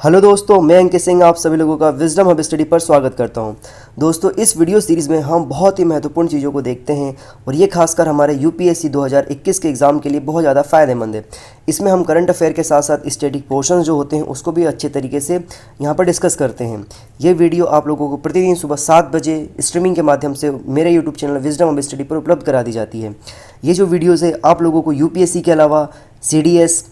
Hello दोस्तों, मैं अंकित सिंह आप सभी लोगों का विजडम हब स्टडी पर स्वागत करता हूं। दोस्तों, इस वीडियो सीरीज़ में हम बहुत ही महत्वपूर्ण चीज़ों को देखते हैं और ये खासकर हमारे यूपीएससी 2021 के एग्ज़ाम के लिए बहुत ज़्यादा फ़ायदेमंद है। इसमें हम करंट अफेयर के साथ साथ स्टैटिक पोर्शंस जो होते हैं उसको भी अच्छे तरीके से यहाँ पर डिस्कस करते हैं। ये वीडियो आप लोगों को प्रतिदिन सुबह 7 बजे स्ट्रीमिंग के माध्यम से मेरे YouTube channel wisdom hub study पर उपलब्ध करा दी जाती है। ये जो वीडियोज़ है आप लोगों को यूपीएससी के अलावा CDS,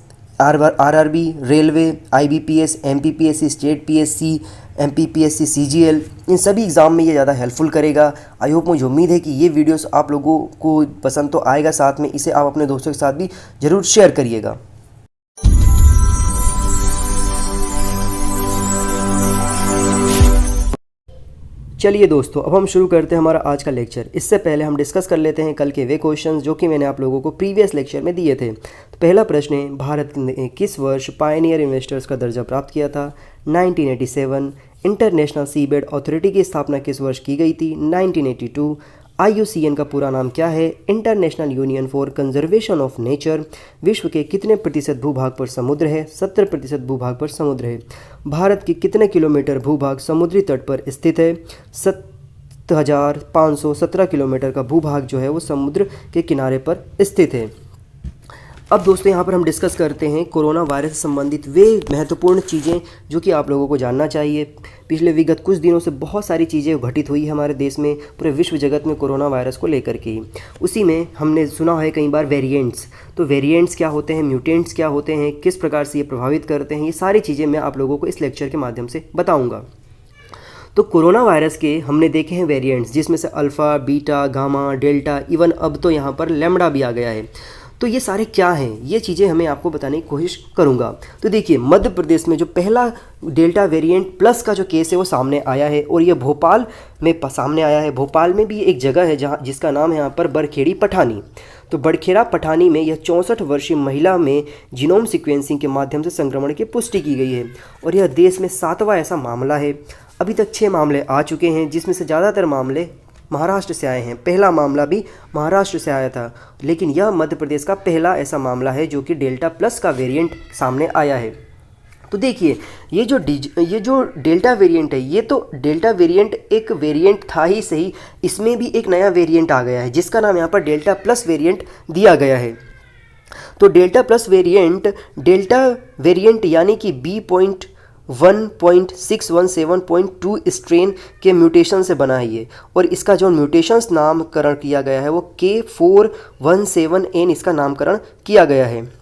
RRB, railway, IBPS, MPPSC, state PSC, MPPSC, CGL, इन सभी एग्ज़ाम में ये ज़्यादा हेल्पफुल करेगा। आई होप, मुझे उम्मीद है कि ये वीडियोस आप लोगों को पसंद तो आएगा, साथ में इसे आप अपने दोस्तों के साथ भी ज़रूर शेयर करिएगा। चलिए दोस्तों, अब हम शुरू करते हैं हमारा आज का लेक्चर। इससे पहले हम डिस्कस कर लेते हैं कल के वे क्वेश्चंस जो कि मैंने आप लोगों को प्रीवियस लेक्चर में दिए थे। तो पहला प्रश्न है, भारत ने किस वर्ष पायनियर इन्वेस्टर्स का दर्जा प्राप्त किया था? 1987। इंटरनेशनल सीबेड अथॉरिटी की स्थापना किस वर्ष की गई थी? 1982। IUCN का पूरा नाम क्या है? International union for conservation of nature. विश्व के कितने प्रतिशत भूभाग पर समुद्र है? 70% भूभाग पर समुद्र है। भारत की कितने किलोमीटर भूभाग समुद्री तट पर स्थित है? 7,517 किलोमीटर का भूभाग जो है वो समुद्र के किनारे पर स्थित है। अब दोस्तों, यहाँ पर हम डिस्कस करते हैं कोरोना वायरस से संबंधित वे महत्वपूर्ण चीज़ें जो कि आप लोगों को जानना चाहिए। पिछले विगत कुछ दिनों से बहुत सारी चीज़ें घटित हुई हमारे देश में, पूरे विश्व जगत में कोरोना वायरस को लेकर के ही। उसी में हमने सुना है कई बार वेरिएंट्स। तो वेरिएंट्स क्या होते हैं, म्यूटेंट्स क्या होते हैं, किस प्रकार से ये प्रभावित करते हैं, ये सारी चीज़ें मैं आप लोगों को इस लेक्चर के माध्यम से बताऊँगा। तो कोरोना वायरस के हमने देखे हैं वेरिएंट्स, जिसमें से alpha, beta, gamma, delta, even अब तो यहाँ पर लैम्बडा भी आ गया है। तो ये सारे क्या हैं, ये चीज़ें हमें आपको बताने की कोशिश करूँगा। तो देखिए, मध्य प्रदेश में जो पहला डेल्टा वेरिएंट प्लस का जो केस है वो सामने आया है और ये भोपाल में सामने आया है। भोपाल में भी एक जगह है जहाँ जिसका नाम है यहाँ पर बड़खेड़ी पठानी। तो बड़खेड़ा पठानी में यह 64 वर्षीय महिला में जीनोम सीक्वेंसिंग के माध्यम से संक्रमण की पुष्टि की गई है और यह देश में 7वां ऐसा मामला है। अभी तक 6 मामले आ चुके हैं, जिसमें से ज़्यादातर मामले महाराष्ट्र से आए हैं। पहला मामला भी महाराष्ट्र से आया था, लेकिन यह मध्य प्रदेश का पहला ऐसा मामला है जो कि डेल्टा प्लस का वेरिएंट सामने आया है। तो देखिए, ये जो डेल्टा वेरिएंट है, ये तो डेल्टा वेरिएंट एक वेरिएंट था ही सही, इसमें भी एक नया वेरिएंट आ गया है जिसका नाम यहाँ पर डेल्टा प्लस वेरिएंट दिया गया है। तो delta plus variant delta variant यानी कि B.1.617.2 स्ट्रेन के म्यूटेशन से बना है ये, और इसका जो म्यूटेशंस नामकरण किया गया है वो K417N इसका नामकरण किया गया है।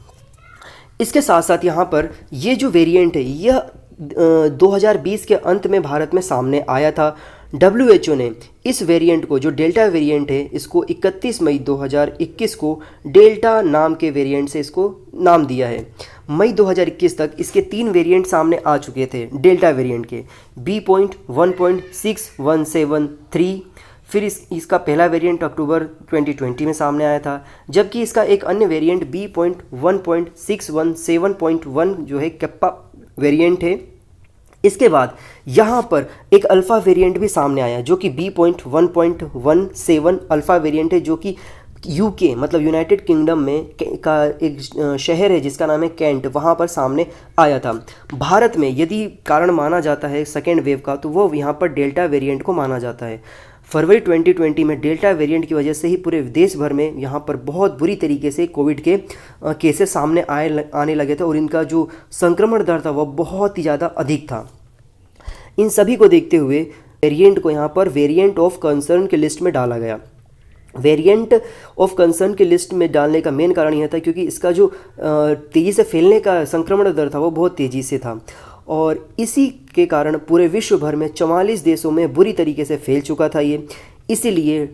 इसके साथ साथ यहाँ पर ये जो वेरिएंट है यह 2020 के अंत में भारत में सामने आया था। WHO ने इस वेरिएंट को, जो डेल्टा वेरिएंट है, इसको 31 मई 2021 को डेल्टा नाम के वेरिएंट से इसको नाम दिया है। मई 2021 तक इसके 3 वेरिएंट सामने आ चुके थे डेल्टा वेरिएंट के, B.1.6173। फिर इसका पहला वेरिएंट अक्टूबर 2020 में सामने आया था, जबकि इसका एक अन्य वेरिएंट B.1.617.1 जो है कैप्पा वेरिएंट है। इसके बाद यहाँ पर एक अल्फ़ा वेरिएंट भी सामने आया जो कि B.1.17 अल्फ़ा वेरिएंट है, जो कि UK मतलब यूनाइटेड किंगडम में का एक शहर है जिसका नाम है कैंट, वहाँ पर सामने आया था। भारत में यदि कारण माना जाता है सेकेंड वेव का, तो वो यहाँ पर डेल्टा वेरिएंट को माना जाता है। फरवरी 2020 में डेल्टा वेरिएंट की वजह से ही पूरे देश भर में यहाँ पर बहुत बुरी तरीके से कोविड के केसेस सामने आने लगे थे और इनका जो संक्रमण दर था वह बहुत ही ज़्यादा अधिक था। इन सभी को देखते हुए वेरिएंट को यहाँ पर वेरिएंट ऑफ कंसर्न के लिस्ट में डाला गया। वेरिएंट ऑफ कंसर्न के लिस्ट में डालने का मेन कारण यह था क्योंकि इसका जो तेज़ी से फैलने का संक्रमण दर था वो बहुत तेज़ी से था और इसी के कारण पूरे विश्व भर में 44 देशों में बुरी तरीके से फैल चुका था ये। इसीलिए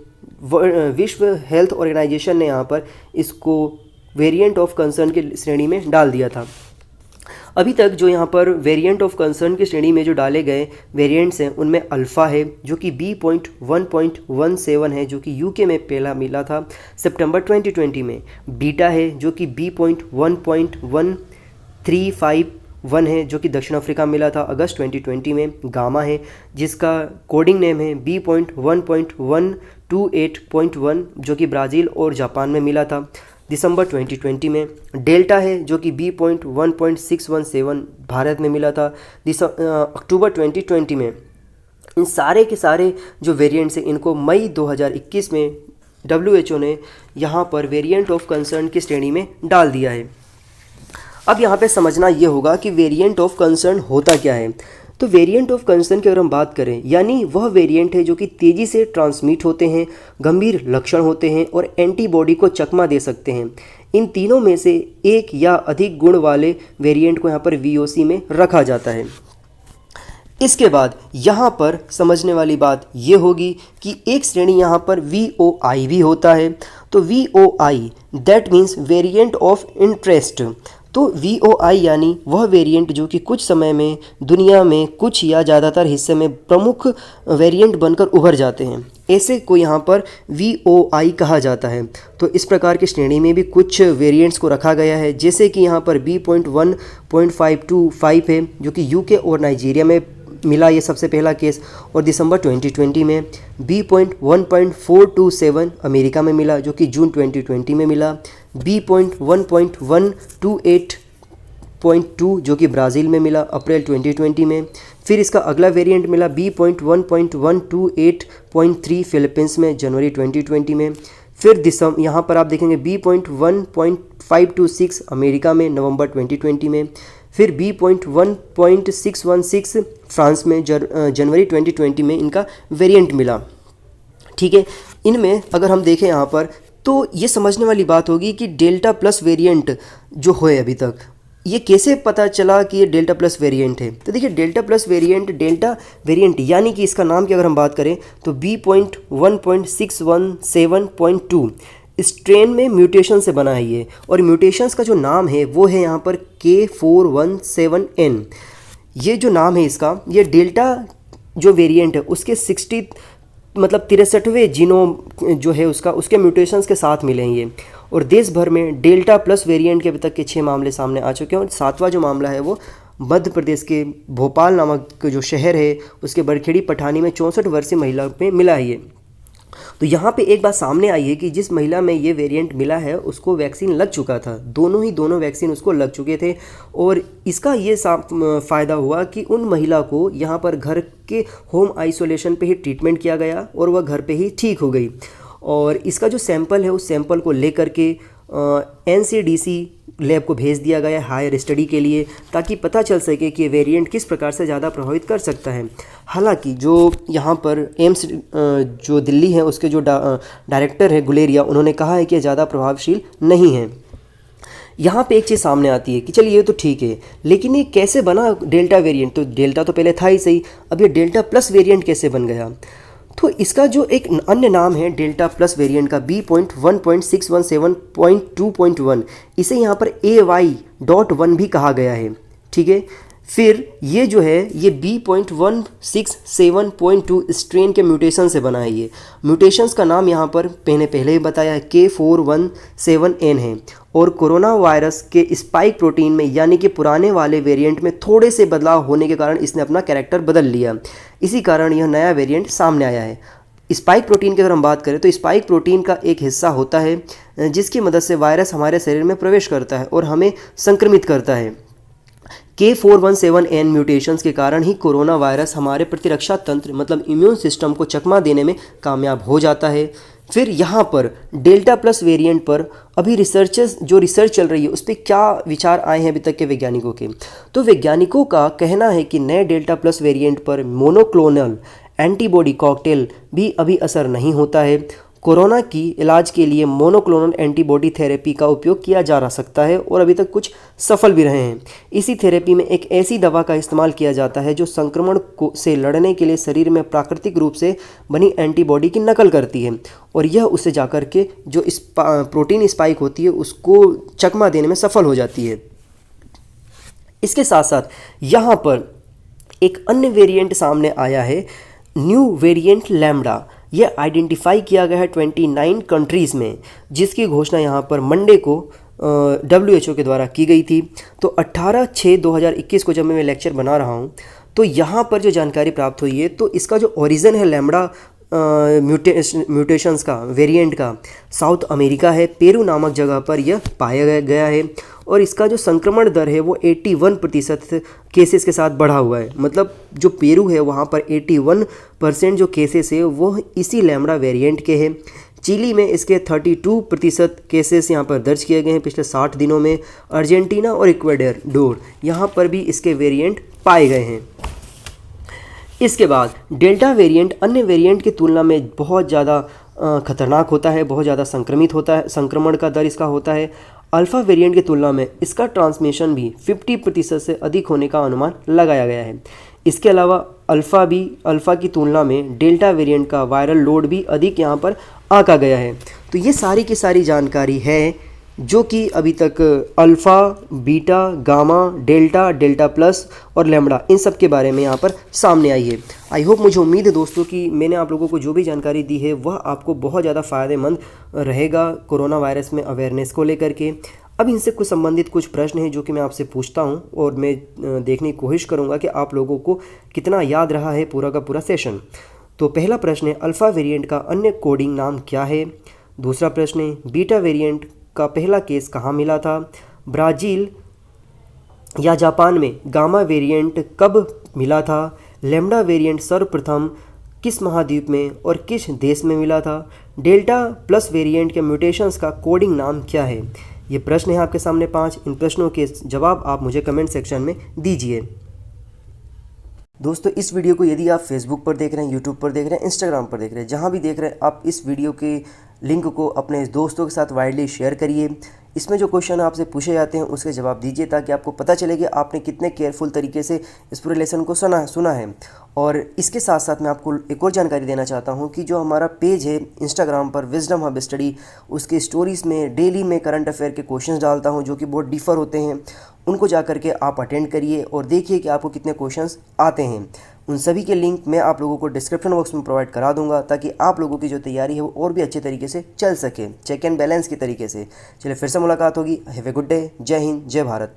विश्व हेल्थ ऑर्गेनाइजेशन ने यहाँ पर इसको वेरिएंट ऑफ कंसर्न की श्रेणी में डाल दिया था। अभी तक जो यहाँ पर वेरिएंट ऑफ कंसर्न की श्रेणी में जो डाले गए वेरिएंट्स हैं उनमें अल्फ़ा है जो कि B.1.17 है, जो कि UK में पहला मिला था सितंबर 2020 में। बीटा है जो कि B.1.1351 है, जो कि दक्षिण अफ्रीका मिला था अगस्त 2020 में। गामा है जिसका कोडिंग नेम है B.1.128.1 जो कि ब्राज़ील और जापान में मिला था दिसंबर 2020 में। डेल्टा है जो कि B.1.617 भारत में मिला था अक्टूबर 2020 में। इन सारे के सारे जो वेरिएंट्स हैं इनको मई 2021 में WHO ने यहाँ पर वेरिएंट ऑफ कंसर्न की श्रेणी में डाल दिया है। अब यहाँ पे समझना ये होगा कि वेरिएंट ऑफ कंसर्न होता क्या है। तो वेरिएंट ऑफ कंसर्न की अगर हम बात करें, यानी वह वेरिएंट है जो कि तेज़ी से ट्रांसमिट होते हैं, गंभीर लक्षण होते हैं और एंटीबॉडी को चकमा दे सकते हैं। इन तीनों में से एक या अधिक गुण वाले वेरिएंट को यहाँ पर VOC में रखा जाता है। इसके बाद यहाँ पर समझने वाली बात ये होगी कि एक श्रेणी यहाँ पर VOI भी होता है। तो VOI that means variant of interest. तो VOI यानी वह वेरिएंट जो कि कुछ समय में दुनिया में कुछ या ज़्यादातर हिस्से में प्रमुख वेरिएंट बनकर उभर जाते हैं, ऐसे को यहाँ पर VOI कहा जाता है। तो इस प्रकार की श्रेणी में भी कुछ वेरिएंट्स को रखा गया है, जैसे कि यहाँ पर B.1.525 है जो कि UK और नाइजीरिया में मिला ये सबसे पहला केस, और दिसंबर 2020 में B.1.427 अमेरिका में मिला जो कि जून 2020 में मिला। B.1.128.2 जो कि ब्राज़ील में मिला अप्रैल 2020 में। फिर इसका अगला वेरिएंट मिला B.1.128.3 फिलीपींस में जनवरी 2020 में। फिर यहाँ पर आप देखेंगे B.1.526 अमेरिका में नवंबर 2020 में। फिर B.1.616 फ्रांस में जनवरी 2020 में इनका वेरिएंट मिला। ठीक है, इनमें अगर हम देखें यहाँ पर तो ये समझने वाली बात होगी कि डेल्टा प्लस वेरिएंट जो है अभी तक, ये कैसे पता चला कि ये डेल्टा प्लस वेरिएंट है। तो देखिए delta plus variant, delta variant यानी कि इसका नाम की अगर हम बात करें तो B.1.617.2 स्ट्रेन में म्यूटेशन से बना है ये, और म्यूटेशंस का जो नाम है वो है यहाँ पर K417N। ये जो नाम है इसका, ये डेल्टा जो वेरिएंट है उसके 63वें जीनोम जो है उसके म्यूटेशंस के साथ मिले हैं ये। और देश भर में डेल्टा प्लस वेरिएंट के अभी तक के 6 मामले सामने आ चुके हैं, और 7वां जो मामला है वो मध्य प्रदेश के भोपाल नामक जो शहर है उसके बरखेड़ी पठानी में 64 वर्षीय महिला में मिला है ये। तो यहाँ पे एक बात सामने आई है कि जिस महिला में ये वेरिएंट मिला है उसको वैक्सीन लग चुका था, दोनों वैक्सीन उसको लग चुके थे, और इसका ये फ़ायदा हुआ कि उन महिला को यहाँ पर घर के होम आइसोलेशन पे ही ट्रीटमेंट किया गया और वह घर पे ही ठीक हो गई। और इसका जो सैंपल है उस सैंपल को लेकर के NCDC लैब को भेज दिया गया हायर स्टडी के लिए, ताकि पता चल सके कि वेरिएंट किस प्रकार से ज़्यादा प्रभावित कर सकता है। हालांकि जो यहाँ पर एम्स जो दिल्ली है उसके जो डायरेक्टर है गुलेरिया, उन्होंने कहा है कि ज़्यादा प्रभावशील नहीं है। यहाँ पे एक चीज़ सामने आती है कि चलिए ये तो ठीक है, लेकिन ये कैसे बना डेल्टा वेरिएंट? तो डेल्टा तो पहले था ही सही, अब ये डेल्टा प्लस वेरिएंट कैसे बन गया? तो इसका जो एक अन्य नाम है डेल्टा प्लस वेरिएंट का B.1.617.2.1, इसे यहाँ पर AY.1 भी कहा गया है। ठीक है, फिर ये जो है ये B.167.2 स्ट्रेन के म्यूटेशन से बना है। ये म्यूटेशंस का नाम यहाँ पर पहले ही बताया है K417N है, और कोरोना वायरस के स्पाइक प्रोटीन में यानी कि पुराने वाले वेरिएंट में थोड़े से बदलाव होने के कारण इसने अपना कैरेक्टर बदल लिया, इसी कारण यह नया वेरिएंट सामने आया है। स्पाइक प्रोटीन की अगर हम बात करें तो स्पाइक प्रोटीन का एक हिस्सा होता है जिसकी मदद से वायरस हमारे शरीर में प्रवेश करता है और हमें संक्रमित करता है। K417N म्यूटेशंस के कारण ही कोरोना वायरस हमारे प्रतिरक्षा तंत्र मतलब इम्यून सिस्टम को चकमा देने में कामयाब हो जाता है। फिर यहाँ पर डेल्टा प्लस वेरिएंट पर अभी रिसर्च चल रही है, उस पर क्या विचार आए हैं अभी तक के वैज्ञानिकों के। तो वैज्ञानिकों का कहना है कि नए डेल्टा प्लस वेरिएंट पर मोनोक्लोनल एंटीबॉडी कॉकटेल भी अभी असर नहीं होता है। कोरोना की इलाज के लिए मोनोक्लोनल एंटीबॉडी थेरेपी का उपयोग किया जा सकता है और अभी तक कुछ सफल भी रहे हैं। इसी थेरेपी में एक ऐसी दवा का इस्तेमाल किया जाता है जो संक्रमण से लड़ने के लिए शरीर में प्राकृतिक रूप से बनी एंटीबॉडी की नकल करती है, और यह उससे जाकर के जो प्रोटीन स्पाइक होती है उसको चकमा देने में सफल हो जाती है। इसके साथ साथ यहाँ पर एक अन्य वेरिएंट सामने आया है, न्यू वेरिएंट लैम्डा। यह आइडेंटिफाई किया गया है 29 कंट्रीज़ में, जिसकी घोषणा यहाँ पर मंडे को WHO के द्वारा की गई थी। तो 18/6/2021 को जब मैं लेक्चर बना रहा हूँ तो यहाँ पर जो जानकारी प्राप्त हुई है तो इसका जो ओरिजिन है लैम्डा म्यूटेशंस का वेरिएंट का साउथ अमेरिका है, पेरू नामक जगह पर यह पाया गया है और इसका जो संक्रमण दर है वो 81% केसेस के साथ बढ़ा हुआ है। मतलब जो पेरू है वहाँ पर 81% जो केसेस है वो इसी लैम्बडा वेरिएंट के हैं। चिली में इसके 32% केसेस यहाँ पर दर्ज किए गए हैं पिछले 60 दिनों में। अर्जेंटीना और इक्वाडोर यहाँ पर भी इसके वेरिएंट पाए गए हैं। इसके बाद डेल्टा वेरिएंट अन्य वेरिएंट की तुलना में बहुत ज़्यादा खतरनाक होता है, बहुत ज़्यादा संक्रमित होता है, संक्रमण का दर इसका होता है। अल्फ़ा वेरिएंट की तुलना में इसका ट्रांसमिशन भी 50% से अधिक होने का अनुमान लगाया गया है। इसके अलावा अल्फ़ा की तुलना में डेल्टा वेरिएंट का वायरल लोड भी अधिक यहाँ पर आंका गया है। तो ये सारी की सारी जानकारी है जो कि अभी तक alpha, beta, gamma, delta, delta plus और लैम्बडा इन सब के बारे में यहाँ पर सामने आई है। आई होप, मुझे उम्मीद है दोस्तों कि मैंने आप लोगों को जो भी जानकारी दी है वह आपको बहुत ज़्यादा फ़ायदेमंद रहेगा कोरोना वायरस में अवेयरनेस को लेकर के। अब इनसे कुछ संबंधित कुछ प्रश्न हैं जो कि मैं आपसे पूछता हूं और मैं देखने की कोशिश करूंगा कि आप लोगों को कितना याद रहा है पूरा का पूरा सेशन। तो पहला प्रश्न है, अल्फ़ा वेरिएंट का अन्य कोडिंग नाम क्या है? दूसरा प्रश्न है, बीटा वेरिएंट का पहला केस कहाँ मिला था? ब्राज़ील या जापान में गामा वेरिएंट कब मिला था? लैम्बडा वेरिएंट सर्वप्रथम किस महाद्वीप में और किस देश में मिला था? डेल्टा प्लस वेरिएंट के म्यूटेशंस का कोडिंग नाम क्या है? ये प्रश्न है आपके सामने 5। इन प्रश्नों के जवाब आप मुझे कमेंट सेक्शन में दीजिए। दोस्तों, इस वीडियो को यदि आप फेसबुक पर देख रहे हैं, यूट्यूब पर देख रहे हैं, इंस्टाग्राम पर देख रहे हैं, जहां भी देख रहे हैं, आप इस वीडियो के लिंक को अपने दोस्तों के साथ वाइडली शेयर करिए। इसमें जो क्वेश्चन आपसे पूछे जाते हैं उसके जवाब दीजिए ताकि आपको पता चले कि आपने कितने केयरफुल तरीके से इस पूरे लेसन को सुना है। और इसके साथ साथ मैं आपको एक और जानकारी देना चाहता हूं कि जो हमारा पेज है इंस्टाग्राम पर विजडम हब स्टडी, उसके स्टोरीज़ में डेली में करंट अफेयर के क्वेश्चंस डालता हूं जो कि बहुत डिफ़र होते हैं। उनको जा करके आप अटेंड करिए और देखिए कि आपको कितने क्वेश्चंस आते हैं। उन सभी के लिंक मैं आप लोगों को डिस्क्रिप्शन बॉक्स में प्रोवाइड करा दूंगा ताकि आप लोगों की जो तैयारी है वो और भी अच्छे तरीके से चल सके, चेक एंड बैलेंस के तरीके से। चलिए फिर से मुलाकात होगी। Have a good day. जय हिंद, जय भारत।